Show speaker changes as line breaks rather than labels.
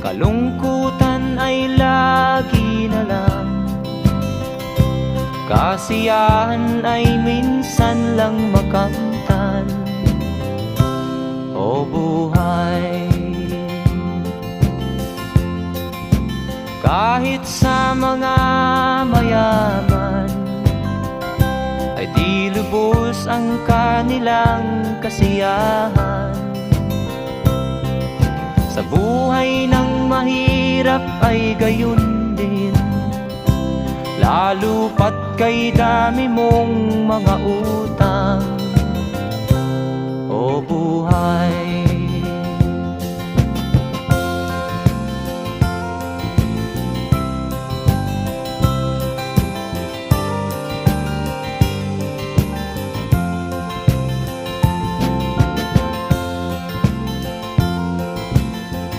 Kalungkutan ay lagi na lang, kasiyahan ay minsan lang makamtan. O buhay, kahit sa mga mayaman ay di lubos ang kanilang kasiyahan. Sa buhay ng mahirap ay gayon din, lalo pat kay dami mong mga utang. O buhay,